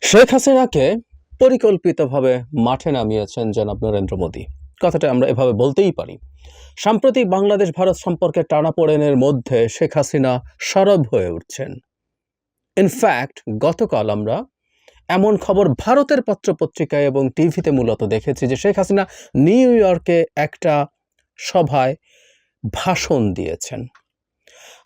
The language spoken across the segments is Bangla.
শেখ হাসিনাকে পরিকল্পিতভাবে মাঠে নামিয়েছেন জনাব নরেন্দ্র মোদী। কথাটা আমরা এভাবে বলতেই পারি। সাম্প্রতিক বাংলাদেশ ভারত সম্পর্কে টানাপোড়েনের মধ্যে শেখ হাসিনা সরব হয়ে উঠছেন। ইনফ্যাক্ট গতকাল আমরা এমন খবর ভারতের পত্রপত্রিকায় এবং টিভিতে মূলত দেখেছি যে শেখ হাসিনা নিউ ইয়র্কে একটা সভায় ভাষণ দিয়েছেন।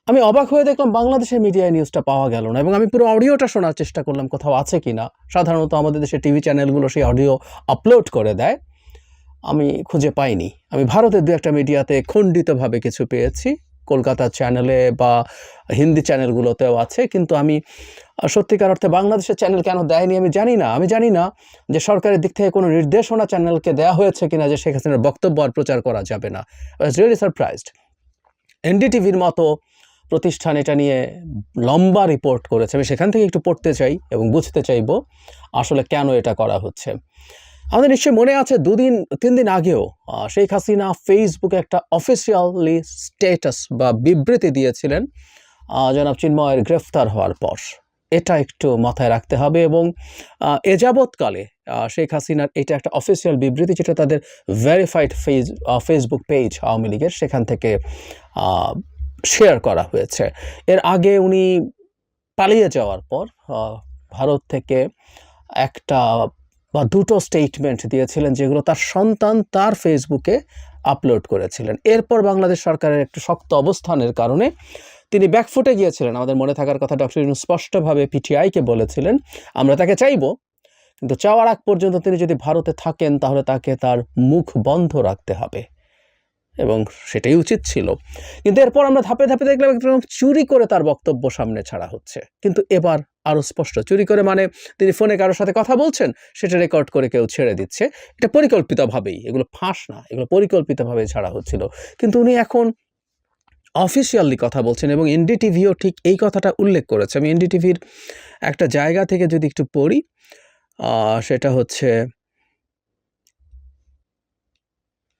আমি অবাক হয়ে দেখলাম বাংলাদেশের মিডিয়ায় নিউজটা পাওয়া গেল না, এবং আমি পুরো অডিওটা শোনার চেষ্টা করলাম কোথাও আছে কিনা। সাধারণত আমাদের দেশে টিভি চ্যানেলগুলো সেই অডিও আপলোড করে দেয়, আমি খুঁজে পাইনি। আমি ভারতের দু একটা মিডিয়াতে খণ্ডিতভাবে কিছু পেয়েছি, কলকাতা চ্যানেলে বা হিন্দি চ্যানেলগুলোতেও আছে, কিন্তু আমি সত্যিকার অর্থে বাংলাদেশের চ্যানেল কেন দেয়নি আমি জানি না যে সরকারের দিক থেকে কোনো নির্দেশনা চ্যানেলকে দেওয়া হয়েছে কিনা যে শেখ হাসিনার বক্তব্য আর প্রচার করা যাবে না। I was really surprised. এনডিটিভির মতো প্রতিষ্ঠান এটা নিয়ে লম্বা রিপোর্ট করেছে। আমি সেখান থেকে একটু পড়তে চাই এবং বুঝতে চাইব আসলে কেন এটা করা হচ্ছে। আমাদের নিশ্চয়ই মনে আছে 2-3 দিন আগেও শেখ হাসিনা ফেসবুকে একটা অফিসিয়ালি স্ট্যাটাস বা বিবৃতি দিয়েছিলেন জনাব চিন্ময়ের গ্রেফতার হওয়ার পর। এটা একটু মাথায় রাখতে হবে, এবং এ যাবৎকালে শেখ হাসিনার এটা একটা অফিসিয়াল বিবৃতি, যেটা তাদের ভেরিফাইড ফেসবুক পেজ আওয়ামী লীগের, সেখান থেকে শেয়ার করা হয়েছে। এর আগে উনি পালিয়ে যাওয়ার পর ভারত থেকে একটা বা দুটো স্টেটমেন্ট দিয়েছিলেন, যেগুলো তার সন্তান তার ফেসবুকে আপলোড করেছিলেন। এরপর বাংলাদেশ সরকারের একটু শক্ত অবস্থানের কারণে তিনি ব্যাকফুটে গিয়েছিলেন। আমাদের মনে থাকার কথা, ডক্টর ইউনূস স্পষ্টভাবে পিটিআইকে বলেছিলেন আমরা তাকে চাইব, কিন্তু চাওয়ার আগ পর্যন্ত তিনি যদি ভারতে থাকেন তাহলে তাকে তার মুখ বন্ধ রাখতে হবে, এবং সেটাই উচিত ছিল। কিন্তু এরপর আমরা ধাপে ধাপে দেখলাম চুরি করে তার বক্তব্য সামনে ছাড়া হচ্ছে। কিন্তু এবার আরও স্পষ্ট, চুরি করে মানে তিনি ফোনে কারোর সাথে কথা বলছেন, সেটা রেকর্ড করে কেউ ছেড়ে দিচ্ছে। এটা পরিকল্পিতভাবেই, এগুলো ফাঁস না, এগুলো পরিকল্পিতভাবে ছাড়া হচ্ছিল। কিন্তু উনি এখন অফিসিয়ালি কথা বলছেন, এবং এনডিটিভিও ঠিক এই কথাটা উল্লেখ করেছে। আমি এনডিটিভির একটা জায়গা থেকে যদি একটু পড়ি, সেটা হচ্ছে,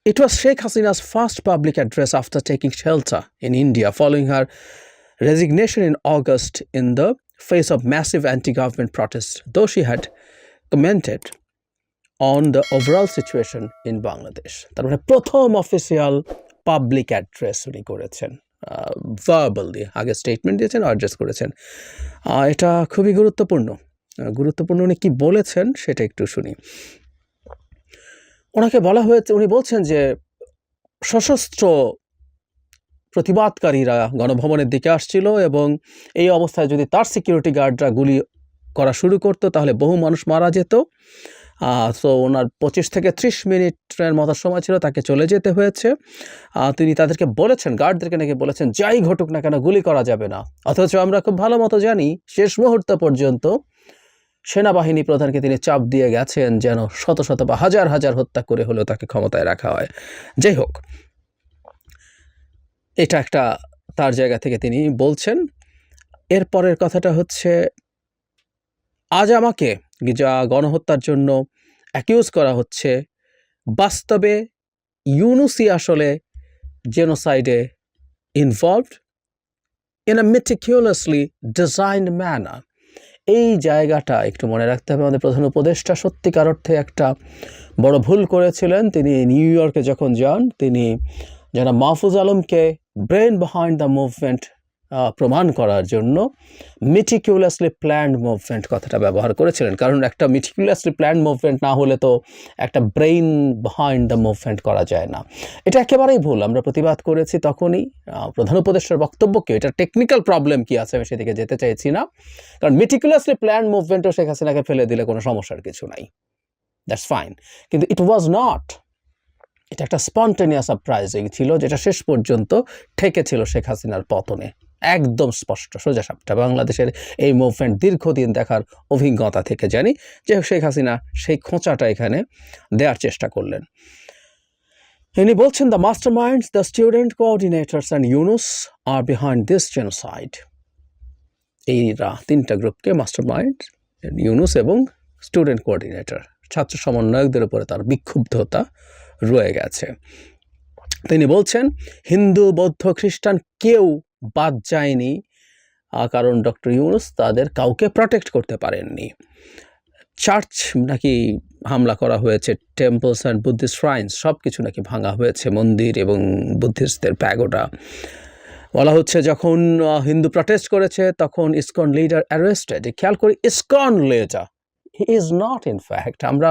It was Sheikh Hasina's first public address after taking shelter in India following her resignation in August in the face of massive anti-government protests, though she had commented on the overall situation in Bangladesh. তার মানে প্রথম অফিসিয়াল পাবলিক অ্যাড্রেস উনি করেছেন, ভার্বালি। আগে স্টেটমেন্ট দিয়েছেন, অ্যাড্রেস করেছেন। এটা খুবই গুরুত্বপূর্ণ। উনি কি বলেছেন সেটা একটু শুনি। ওনাকে বলা হয়েছে, উনি বলছেন যে সশস্ত্র প্রতিবাদকারীরা গণভবনের দিকে আসছিল, এবং এই অবস্থায় যদি তার সিকিউরিটি গার্ডরা গুলি করা শুরু করতো তাহলে বহু মানুষ মারা যেত। সো ওনার 25 থেকে 30 মিনিটের মতো সময় ছিল, তাকে চলে যেতে হয়েছে। তিনি তাদেরকে বলেছেন, গার্ডদেরকে নাকি বলেছেন, যাই ঘটুক না কেন গুলি করা যাবে না। অথচ আমরা খুব ভালো মতো জানি শেষ মুহূর্ত পর্যন্ত সেনাবাহিনী প্রধানকে তিনি চাপ দিয়ে গেছেন যেন শত শত বা হাজার হাজার হত্যা করে হলেও তাকে ক্ষমতায় রাখা হয়। যাই হোক, এটা একটা তার জায়গা থেকে তিনি বলছেন। এরপরের কথাটা হচ্ছে, আজ আমাকে যা গণহত্যার জন্য অ্যাকিউজ করা হচ্ছে, বাস্তবে ইউনূসই আসলে জেনোসাইডে involved in a meticulously designed manner. এই জায়গাটা একটু মনে রাখতে হবে। আমাদের প্রধান উপদেষ্টা সত্যিকার অর্থে একটা বড় ভুল করেছিলেন। তিনি নিউ ইয়র্কে যখন যান, তিনি জনাব মাহফুজ আলমকে ব্রেন বিহাইন্ড দ্য মুভমেন্ট প্রমাণ করার জন্য মেটিকুলাসলি প্ল্যান্ড মুভমেন্ট কথাটা ব্যবহার করেছিলেন। কারণ একটা মেটিকুলাসলি প্ল্যান্ড মুভমেন্ট না হলে তো একটা ব্রেইন বিহাইন্ড দ্য মুভমেন্ট করা যায় না। এটা একেবারেই ভুল। আমরা প্রতিবাদ করেছি তখনই প্রধান উপদেষ্টার বক্তব্যকে। এটা টেকনিক্যাল প্রবলেম কি আছে আমি সেদিকে যেতে চাইছি না, কারণ মেটিকুলাসলি প্ল্যান্ড মুভমেন্টও শেখ হাসিনাকে ফেলে দিলে কোনো সমস্যার কিছু নাই, দ্যাটস ফাইন। কিন্তু ইট ওয়াজ নট, এটা একটা স্পন্টেনিয়াস সারপ্রাইজিং ছিল, যেটা শেষ পর্যন্ত ঠেকেছিল শেখ হাসিনার পতনে। একদম স্পষ্ট সোজা সাপটা। বাংলাদেশের এই মুভমেন্ট দীর্ঘদিন দেখার অভিজ্ঞতা থেকে জানি যে শেখ হাসিনা সেই খোঁচাটা এখানে দেওয়ার চেষ্টা করলেন। ইনি বলছেন, the master minds, the student coordinators and Yunus are behind this genocide. এইরা তিনটা গ্রুপকে, মাস্টার মাইন্ড, ইউনূস এবং স্টুডেন্ট কোঅর্ডিনেটর, ছাত্র সমন্বয়কদের উপরে তার বিক্ষুব্ধতা রয়ে গেছে। তিনি বলছেন, হিন্দু, বৌদ্ধ, খ্রিস্টান কেউ বাদ যায়নি, কারণ ডক্টর ইউনূস তাদের কাউকে প্রটেক্ট করতে পারেননি। চার্চ নাকি হামলা করা হয়েছে, টেম্পলস অ্যান্ড বুদ্ধিস্ট শ্রাইন্স সব কিছু নাকি ভাঙা হয়েছে, মন্দির এবং বুদ্ধিস্টদের প্যাগোডা। বলা হচ্ছে যখন হিন্দু প্রটেস্ট করেছে তখন ইসকন লিডার অ্যারেস্টেড। খেয়াল করি ISKCON leader, he is not in fact. আমরা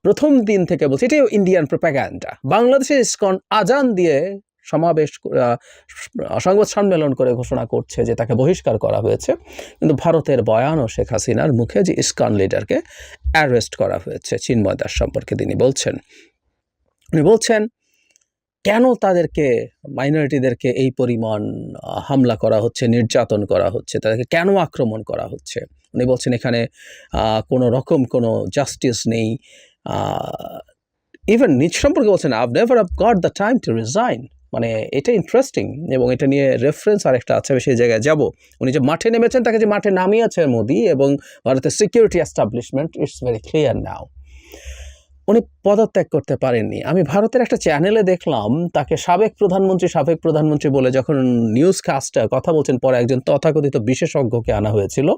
প্রথম দিন থেকে বলছি এটাই ইন্ডিয়ান প্রোপাগ্যান্ডা। বাংলাদেশে ইসকন আজান দিয়ে সমাবেশ সংবাদ সম্মেলন করে ঘোষণা করছে যে তাকে বহিষ্কার করা হয়েছে, কিন্তু ভারতের বয়ান ও শেখ হাসিনার মুখে যে ইসকন লিডারকে অ্যারেস্ট করা হয়েছে। চিন্ময় দাস সম্পর্কে তিনি বলছেন কেন তাদেরকে, মাইনরিটিদেরকে এই পরিমাণ হামলা করা হচ্ছে, নির্যাতন করা হচ্ছে, তাদেরকে কেন আক্রমণ করা হচ্ছে। উনি বলছেন এখানে কোনো রকম কোনো জাস্টিস নেই। ইভেন নিজ সম্পর্কে বলছেন I've never got the time to resign. মানে এটা ইন্টারেস্টিং, এবং এটা নিয়ে রেফারেন্স আরেকটা আছে, আমি সেই জায়গায় যাব। উনি যে মাঠে নেমেছেন, তাকে যে মাঠে নামিয়েছে মোদি এবং ভারতের security establishment, it's very clear now. উনি পদত্যাগ করতে পারেননি। আমি ভারতের একটা চ্যানেলে দেখলাম তাকে সাবেক প্রধানমন্ত্রী বলে যখন নিউজ কাস্টার কথা বলছেন, পরে একজন তথাকথিত বিশেষজ্ঞকে আনা হয়েছিল।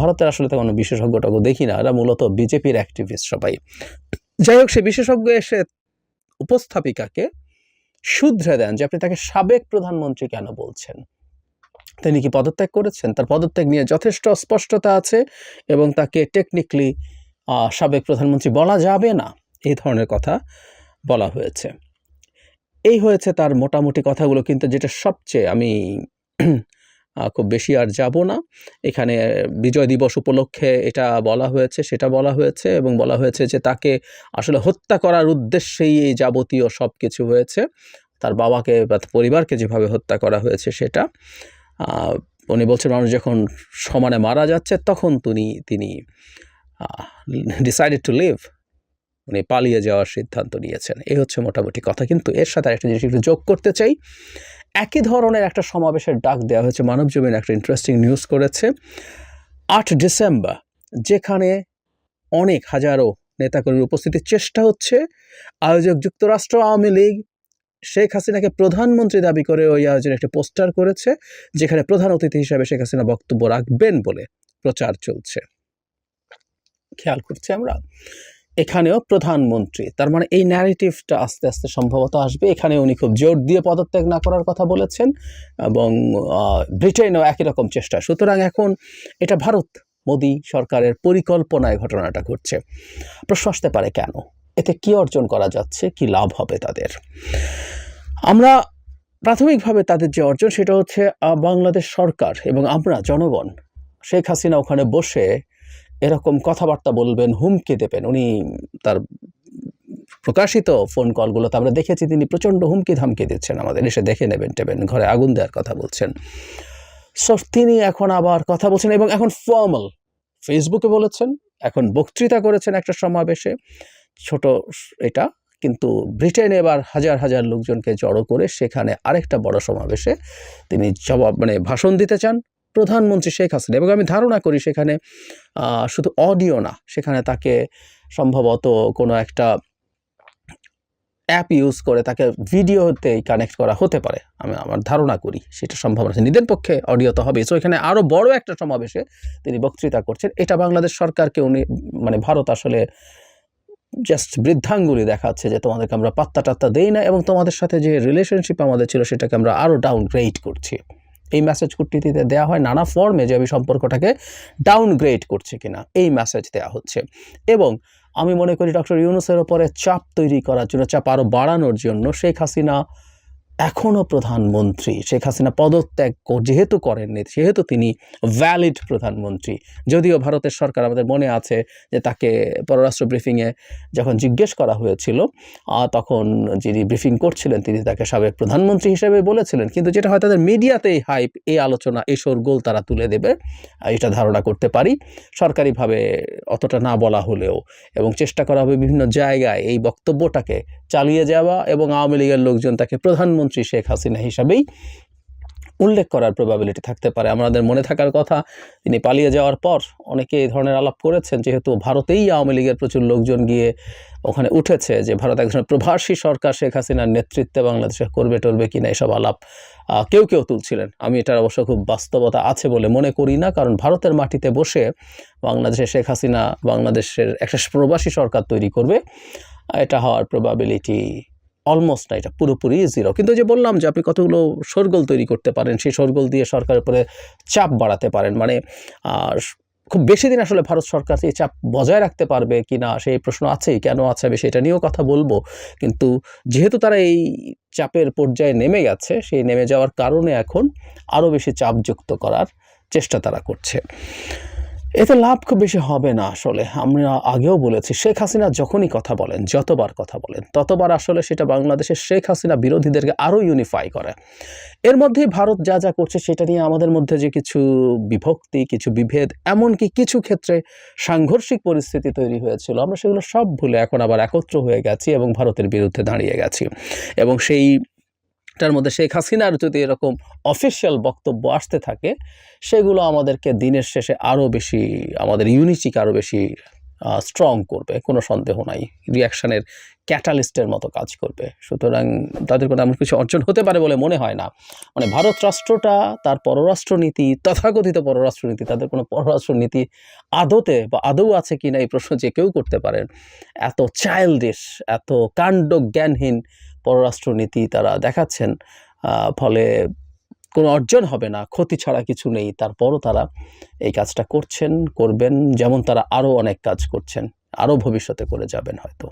ভারতের আসলে তো কোনো বিশেষজ্ঞটাকে দেখি না, এরা মূলত বিজেপির অ্যাক্টিভিস্ট সবাই। যাই হোক, সে বিশেষজ্ঞ এসে উপস্থাপিকাকে শুধরে দেন যে আপনি তাকে সাবেক প্রধানমন্ত্রী কেন বলছেন। তিনি কি পদত্যাগ করেছেন? তার পদত্যাগ নিয়ে যথেষ্ট অস্পষ্টতা আছে এবং তাকে টেকনিক্যালি সাবেক প্রধানমন্ত্রী বলা যাবে না, এই ধরনের কথা বলা হয়েছে। এই হয়েছে তার মোটামুটি কথাগুলো, কিন্তু যেটা সবচেয়ে আমি খুব বেশি আর যাব না, এখানে বিজয় দিবস উপলক্ষে এটা বলা হয়েছে, সেটা বলা হয়েছে, এবং বলা হয়েছে যে তাকে আসলে হত্যা করার উদ্দেশ্যেই এই যাবতীয় সব কিছু হয়েছে। তার বাবাকে বা পরিবারকে যেভাবে হত্যা করা হয়েছে সেটা। উনি বলছেন মানুষ যখন সমানে মারা যাচ্ছে তখন তিনি ডিসাইডেড টু লিভ, উনি পালিয়ে যাওয়ার সিদ্ধান্ত নিয়েছেন। এই হচ্ছে মোটামুটি কথা। কিন্তু এর সাথে একটা জিনিস একটু যোগ করতে চাই। একই ধরনের একটা সমাবেশের ডাক দেওয়া হয়েছে, মানবজমিন একটা ইন্টারেস্টিং নিউজ করেছে। 8 ডিসেম্বর যেখানে অনেক হাজারো নেতাকর্মীর উপস্থিতির চেষ্টা হচ্ছে, আয়োজক যুক্তরাষ্ট্র আওয়ামী লীগ শেখ হাসিনাকে প্রধানমন্ত্রী দাবি করে ওই আয়োজনে একটা পোস্টার করেছে, যেখানে প্রধান অতিথি হিসাবে শেখ হাসিনা বক্তব্য রাখবেন বলে প্রচার চলছে। খেয়াল করছি আমরা এখানেও প্রধানমন্ত্রী, তার মানে এই ন্যারেটিভটা আস্তে আস্তে সম্ভবত আসবে। এখানে উনি খুব জোর দিয়ে পদত্যাগ না করার কথা বলেছেন, এবং ব্রিটেনও একই রকম চেষ্টা। সুতরাং এখন এটা ভারত মোদি সরকারের পরিকল্পনায় ঘটনাটা ঘটছে। প্রশ্ন আসতে পারে কেন, এতে কি অর্জন করা যাচ্ছে, কি লাভ হবে তাদের। আমরা প্রাথমিকভাবে তাদের যে অর্জন সেটা হচ্ছে বাংলাদেশ সরকার এবং আমরা জনগণ, শেখ হাসিনা ওখানে বসে এরকম কথাবার্তা বলবেন, হুমকি দেবেন। উনি তার প্রকাশিত ফোন কলগুলোতে আমরা দেখেছি তিনি প্রচণ্ড হুমকি ধামকি দিচ্ছেন, আমাদের এসে দেখে নেবেন, ঘরে আগুন দেওয়ার কথা বলছেন। সো তিনি এখন আবার কথা বলছেন, এবং এখন ফর্মাল ফেসবুকে বলেছেন, এখন বক্তৃতা করেছেন একটা সমাবেশে, ছোট এটা, কিন্তু ব্রিটেনে এবার হাজার হাজার লোকজনকে জড়ো করে সেখানে আরেকটা বড় সমাবেশে তিনি ভাষণ দিতে চান প্রধানমন্ত্রী শেখ হাসিনা। এবং আমি ধারণা করি সেখানে শুধু অডিও না, সেখানে তাকে সম্ভবত কোনো একটা অ্যাপ ইউজ করে তাকে ভিডিওতে কানেক্ট করা হতে পারে, আমার ধারণা করি সেটা সম্ভাবনা আছে। নিজের পক্ষে অডিও তো হবে। সো এখানে আরও বড় একটা সমাবেশে তিনি বক্তৃতা করছেন। এটা বাংলাদেশ সরকারকে উনি ভারত আসলে জাস্ট বৃদ্ধাঙ্গুলি দেখাচ্ছে যে তোমাদেরকে আমরা পাত্তা টাত্তা দেই না, এবং তোমাদের সাথে যে রিলেশনশিপ আমাদের ছিল সেটাকে আমরা আরও ডাউনগ্রেড করছি। এই মেসেজ কূটনীতিতে দেওয়া হয় নানা ফর্মে, যে আমি সম্পর্কটাকে ডাউনগ্রেড করছি কিনা এই মেসেজ দেওয়া হচ্ছে। এবং আমি মনে করি ডক্টর ইউনূসের ওপরে চাপ তৈরি করার জন্য, চাপ আরও বাড়ানোর জন্য শেখ হাসিনা এখনও প্রধানমন্ত্রী, শেখ হাসিনা পদত্যাগ যেহেতু করেননি সেহেতু তিনি ভ্যালিড প্রধানমন্ত্রী। যদিও ভারতের সরকার, আমাদের মনে আছে যে তাকে পররাষ্ট্র ব্রিফিংয়ে যখন জিজ্ঞেস করা হয়েছিল তখন যিনি ব্রিফিং করছিলেন তিনি তাকে সাবেক প্রধানমন্ত্রী হিসেবে বলেছিলেন, কিন্তু যেটা হয় তাদের মিডিয়াতেই হাইপ, এই আলোচনা, এই শোরগোল তারা তুলে দেবে, এটা ধারণা করতে পারি। সরকারিভাবে অতটা না বলা হলেও, এবং চেষ্টা করা হবে বিভিন্ন জায়গায় এই বক্তব্যটাকে চালিয়ে যাওয়া, এবং আওয়ামী লীগের লোকজন তাকে প্রধানমন্ত্রী শেখ হাসিনা হিসাবেই উল্লেখ করার প্রবাবিলিটি থাকতে পারে। আমাদের মনে থাকার কথা, তিনি পালিয়ে যাওয়ার পর অনেকে এই ধরনের আলাপ করেছেন, যেহেতু ভারতেই আওয়ামী লীগের প্রচুর লোকজন গিয়ে ওখানে উঠেছে যে ভারত একজন প্রবাসী সরকার শেখ হাসিনার নেতৃত্বে বাংলাদেশে করবে টরবে কিনা, এসব আলাপ কেউ কেউ তুলছিলেন। আমি এটার অবশ্য খুব বাস্তবতা আছে বলে মনে করি না, কারণ ভারতের মাটিতে বসে বাংলাদেশে শেখ হাসিনা বাংলাদেশের একটা প্রবাসী সরকার তৈরি করবে, এটা হওয়ার প্রবাবিলিটি অলমোস্ট না, এটা পুরোপুরি জিরো। কিন্তু যে বললাম যে আপনি কতগুলো শোরগোল তৈরি করতে পারেন, সেই শোরগোল দিয়ে সরকারের উপরে চাপ বাড়াতে পারেন। মানে খুব বেশি দিন আসলে ভারত সরকার এই চাপ বজায় রাখতে পারবে কি না সেই প্রশ্ন আছেই, কেন আছে সেটা নিয়েও কথা বলবো। কিন্তু যেহেতু তারা এই চাপের পর্যায়ে নেমে গেছে, সেই নেমে যাওয়ার কারণে এখন আরও বেশি চাপযুক্ত করার চেষ্টা তারা করছে। এতে লাভ খুব বেশি হবে না। আসলে আমরা আগেও বলেছি, শেখ হাসিনা যখনই কথা বলেন, যতবার কথা বলেন, ততবার আসলে সেটা বাংলাদেশের শেখ হাসিনা বিরোধীদেরকে আরও ইউনিফাই করে। এর মধ্যেই ভারত যা যা করছে সেটা নিয়ে আমাদের মধ্যে যে কিছু বিভক্তি, কিছু বিভেদ, এমনকি কিছু ক্ষেত্রে সাংঘর্ষিক পরিস্থিতি তৈরি হয়েছিল, আমরা সেগুলো সব ভুলে এখন আবার একত্র হয়ে গেছি এবং ভারতের বিরুদ্ধে দাঁড়িয়ে গেছি। এবং সেইটার মধ্যে শেখ হাসিনার যদি এরকম অফিসিয়াল বক্তব্য আসতে থাকে, সেগুলো আমাদেরকে দিনের শেষে আরও বেশি, আমাদের ইউনিটিকে আরও বেশি স্ট্রং করবে, কোনো সন্দেহ নাই। রিয়াকশানের ক্যাটালিস্টের মতো কাজ করবে। সুতরাং তাদের কোনো এমন কিছু অর্জন হতে পারে বলে মনে হয় না। মানে ভারত রাষ্ট্রটা তার পররাষ্ট্রনীতি, তথাকথিত পররাষ্ট্রনীতি, তাদের কোনো পররাষ্ট্রনীতি আদতে বা আদৌ আছে কি না এই প্রশ্ন যে কেউ করতে পারেন। এত চাইল্ডিশ, এত কাণ্ড জ্ঞানহীন পররাষ্ট্রনীতি তারা দেখাচ্ছেন, ফলে কোনো অর্জন হবে না, ক্ষতি ছাড়া কিছু নেই। তারপরও তারা এই কাজটা করছেন, করবেন, যেমন তারা আরও অনেক কাজ করছেন, আরও ভবিষ্যতে করে যাবেন হয়তো।